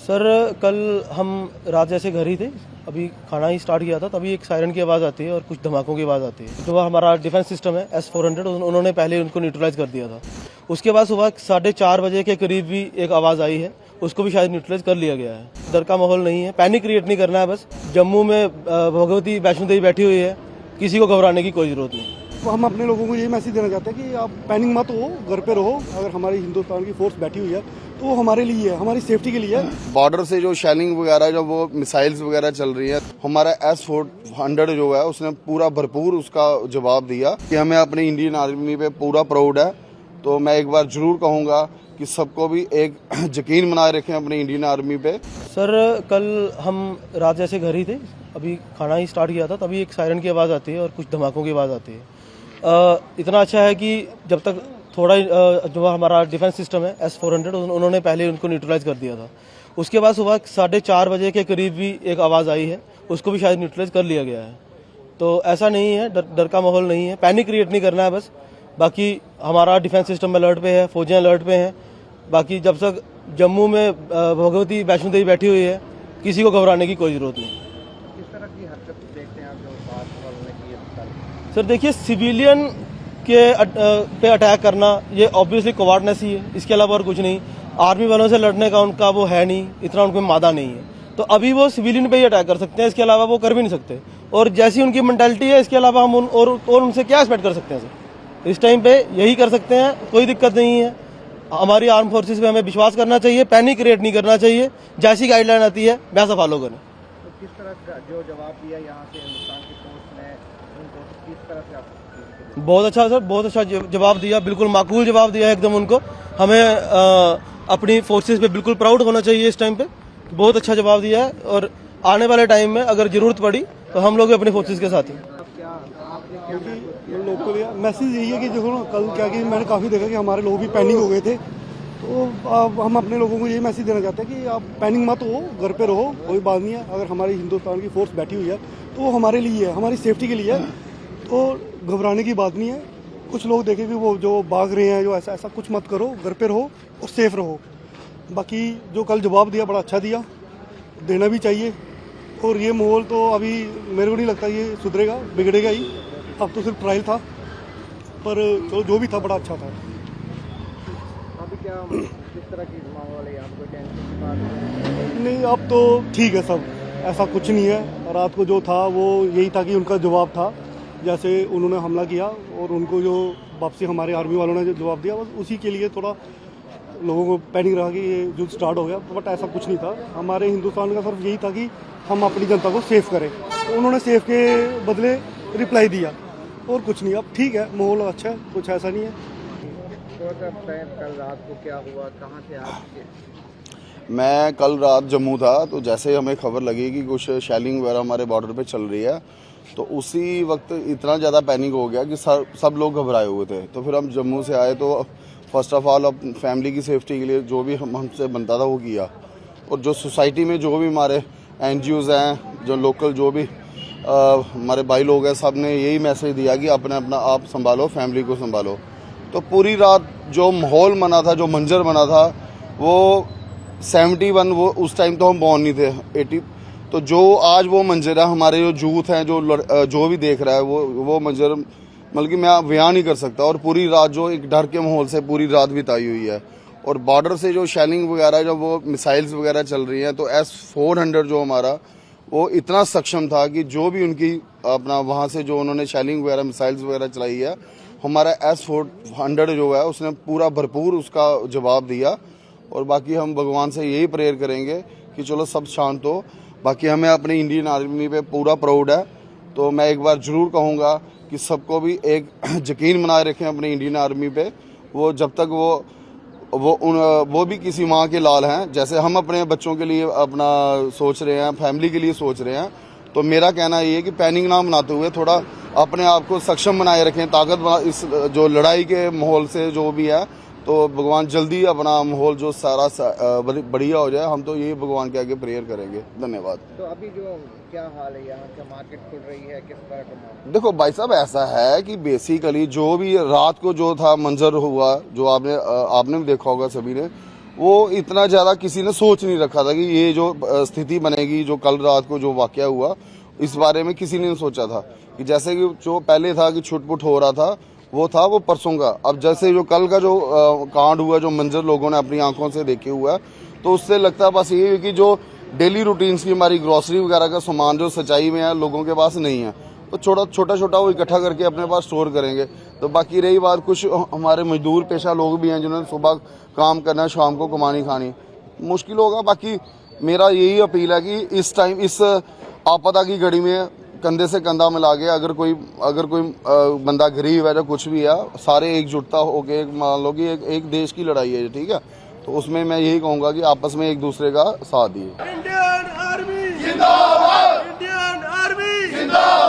Sir कल हम रात जैसे घर ही थे, अभी खाना ही स्टार्ट किया था, तभी एक सायरन की आवाज़ आती है और कुछ धमाकों की आवाज़ आती है। जो हमारा डिफेंस सिस्टम है S-400 उन्होंने पहले उनको न्यूट्रलाइज कर दिया था। उसके बाद सुबह 4:30 बजे के करीब भी एक आवाज़ आई है, उसको भी शायद न्यूट्रलाइज कर लिया गया है। डर का माहौल नहीं है, पैनिक क्रिएट नहीं करना है। बस जम्मू में भगवती वैष्णो देवी बैठी हुई है, किसी को घबराने की कोई ज़रूरत नहीं। तो हम अपने लोगों को यही मैसेज देना चाहते हैं कि आप पैनिक मत हो, घर पे रहो। अगर हमारी हिंदुस्तान की फोर्स बैठी हुई है तो वो हमारे लिए है, हमारी सेफ्टी के लिए है। बॉर्डर से जो शेलिंग वगैरह जो वो मिसाइल्स वगैरह चल रही है, हमारा S-400 जो है उसने पूरा भरपूर उसका जवाब दिया कि हमें अपनी इंडियन आर्मी पे पूरा प्राउड है। तो मैं एक बार जरूर कहूँगा कि सबको भी एक यकीन बनाए रखें अपनी इंडियन आर्मी पे। सर कल हम रात जैसे घर ही थे, अभी खाना ही स्टार्ट किया था, तभी एक सायरन की आवाज़ आती है और कुछ धमाकों की आवाज़ आती है। इतना अच्छा है कि जब तक थोड़ा जो हमारा डिफेंस सिस्टम है S-400 उन्होंने पहले उनको न्यूट्रलाइज कर दिया था। उसके बाद सुबह 4:30 बजे के करीब भी एक आवाज़ आई है, उसको भी शायद न्यूट्रलाइज कर लिया गया है। तो ऐसा नहीं है, डर का माहौल नहीं है, पैनिक क्रिएट नहीं करना है। बस बाकी हमारा डिफेंस सिस्टम अलर्ट पे है, फौजें अलर्ट पे हैं। बाकी जब तक जम्मू में भगवती वैष्णो देवी बैठी हुई है, किसी को घबराने की कोई ज़रूरत नहीं। किस तरह की हरकत देखते हैं आप जो बात वालों ने की है? सर देखिए, सिविलियन के पे अटैक करना ये ऑब्वियसली कोवार्डनेस ही है, इसके अलावा और कुछ नहीं। आर्मी वालों से लड़ने का उनका वो है नहीं, इतना उनको मादा नहीं है। तो अभी वो सिविलियन पे ही अटैक कर सकते हैं, इसके अलावा वो कर भी नहीं सकते। और जैसी उनकी मेंटालिटी है, इसके अलावा हम उनसे क्या एक्सपेक्ट कर सकते हैं सर? इस टाइम पे यही कर सकते हैं, कोई दिक्कत नहीं है। हमारी आर्म फोर्सेस पे हमें विश्वास करना चाहिए, पैनिक क्रिएट नहीं करना चाहिए। जैसी गाइडलाइन आती है वैसा फॉलो करें। तो किस तरह का जो जवाब दिया यहाँ से हिंदुस्तान की फोर्स ने उनको, किस तरह से आप बहुत अच्छा सर, बहुत अच्छा जवाब दिया, बिल्कुल माकूल जवाब दिया है एकदम उनको। हमें अपनी फोर्सेस पे बिल्कुल प्राउड होना चाहिए इस टाइम पे। बहुत अच्छा जवाब दिया है और आने वाले टाइम में अगर जरूरत पड़ी तो हम लोग अपने फोर्सेस के साथ हैं। क्योंकि लोग को मैसेज यही है कि देखो ना, कल क्या कि मैंने काफ़ी देखा कि हमारे लोग भी पैनिक हो गए थे। तो हम अपने लोगों को यही मैसेज देना चाहते हैं कि आप पैनिक मत हो, घर पे रहो, कोई बात नहीं है। अगर हमारी हिंदुस्तान की फोर्स बैठी हुई है तो वो हमारे लिए है, हमारी सेफ्टी के लिए है। तो घबराने की बात नहीं है। कुछ लोग देखें कि वो जो भाग रहे हैं, जो ऐसा कुछ मत करो, घर पे रहो और सेफ रहो। बाकी जो कल जवाब दिया बड़ा अच्छा दिया, देना भी चाहिए। और ये माहौल तो अभी मेरे को नहीं लगता ये सुधरेगा, बिगड़ेगा ही। अब तो सिर्फ ट्रायल था, पर जो भी था बड़ा अच्छा था। अभी क्या किस तरह की माहौल है यहाँ पे? कोई टेंशन की बात नहीं? नहीं, अब तो ठीक है सब, ऐसा कुछ नहीं है। रात को जो था वो यही था कि उनका जवाब था, जैसे उन्होंने हमला किया और उनको जो वापसी हमारे आर्मी वालों ने जो जवाब दिया, बस उसी के लिए थोड़ा लोगों को पैनिक रहा कि ये युद्ध स्टार्ट हो गया। बट ऐसा कुछ नहीं था। हमारे हिंदुस्तान का सिर्फ यही था कि हम अपनी जनता को सेफ करें, तो उन्होंने सेफ के बदले रिप्लाई दिया और कुछ नहीं। अब ठीक है, माहौल अच्छा है, कुछ ऐसा नहीं है। कल रात को क्या हुआ, कहाँ से आप? मैं कल रात जम्मू था, तो जैसे हमें खबर लगी कि कुछ शेलिंग वगैरह हमारे बॉर्डर पे चल रही है, तो उसी वक्त इतना ज़्यादा पैनिक हो गया कि सब लोग घबराए हुए थे। तो फिर हम जम्मू से आए, तो फर्स्ट ऑफ ऑल अब फैमिली की सेफ्टी के लिए जो भी हमसे बनता था वो किया। और जो सोसाइटी में जो भी हमारे NGOs हैं, जो लोकल जो भी हमारे भाई लोग हैं, सब ने यही मैसेज दिया कि अपना आप संभालो, फैमिली को संभालो। तो पूरी रात जो माहौल बना था, जो मंजर बना था, वो 71, वो उस टाइम तो हम बॉर्न नहीं थे, 80। तो जो आज वो मंजर है, हमारे जो यूथ हैं, जो भी देख रहा है, वो मंजर मतलब कि मैं बयान नहीं कर सकता। और पूरी रात जो एक डर के माहौल से पूरी रात बिताई हुई है। और बॉर्डर से जो शेलिंग वगैरह जो वो मिसाइल्स वगैरह चल रही हैं, तो S-400 जो हमारा वो इतना सक्षम था कि जो भी उनकी अपना वहाँ से जो उन्होंने शेलिंग वगैरह मिसाइल्स वगैरह चलाई है, हमारा S-400 जो है उसने पूरा भरपूर उसका जवाब दिया। और बाकी हम भगवान से यही प्रेयर करेंगे कि चलो सब शांत हो। बाकी हमें अपनी इंडियन आर्मी पे पूरा प्राउड है। तो मैं एक बार जरूर कहूँगा कि सबको भी एक यकीन बनाए रखें अपनी इंडियन आर्मी पे। वो जब तक वो भी किसी माँ के लाल हैं, जैसे हम अपने बच्चों के लिए अपना सोच रहे हैं, फैमिली के लिए सोच रहे हैं। तो मेरा कहना ये है कि पैनिक ना बनाते हुए थोड़ा अपने आप को सक्षम बनाए रखें, ताकत इस जो लड़ाई के माहौल से जो भी है। तो भगवान जल्दी अपना माहौल जो सारा बढ़िया हो जाए, हम तो यही भगवान के आगे प्रेयर करेंगे। धन्यवाद। तो अभी जो क्या हाल है यहाँ, क्या मार्केट खुल रही है, किस तरह का माहौल? देखो भाई साहब, ऐसा है कि बेसिकली जो भी रात को जो था मंजर हुआ, जो आपने भी देखा होगा सभी ने, वो इतना ज़्यादा किसी ने सोच नहीं रखा था कि ये जो स्थिति बनेगी, जो कल रात को जो वाकया हुआ, इस बारे में किसी ने नहीं सोचा था कि जैसे कि जो पहले था कि छुटपुट हो रहा था, वो परसों का। अब जैसे जो कल का जो कांड हुआ, जो मंजर लोगों ने अपनी आंखों से देखे हुआ है, तो उससे लगता है बस ये है कि जो डेली रूटीन्स की हमारी ग्रॉसरी वगैरह का सामान जो सच्चाई में है लोगों के पास नहीं है, तो छोटा वो इकट्ठा करके अपने पास स्टोर करेंगे। तो बाकी रही बात, कुछ हमारे मजदूर पेशा लोग भी हैं जिन्होंने सुबह काम करना, शाम को कमानी खानी, मुश्किल होगा। बाकी मेरा यही अपील है कि इस टाइम, इस आपदा की घड़ी में कंधे से कंधा मिला के अगर कोई बंदा गरीब है या कुछ भी है, सारे एकजुटता होके, मान लो कि एक देश की लड़ाई है, ठीक है, तो उसमें मैं यही कहूँगा कि आपस में एक दूसरे का साथ दिए। इंडियन आर्मी जिंदाबाद, इंडियन आर्मी जिंदाबाद।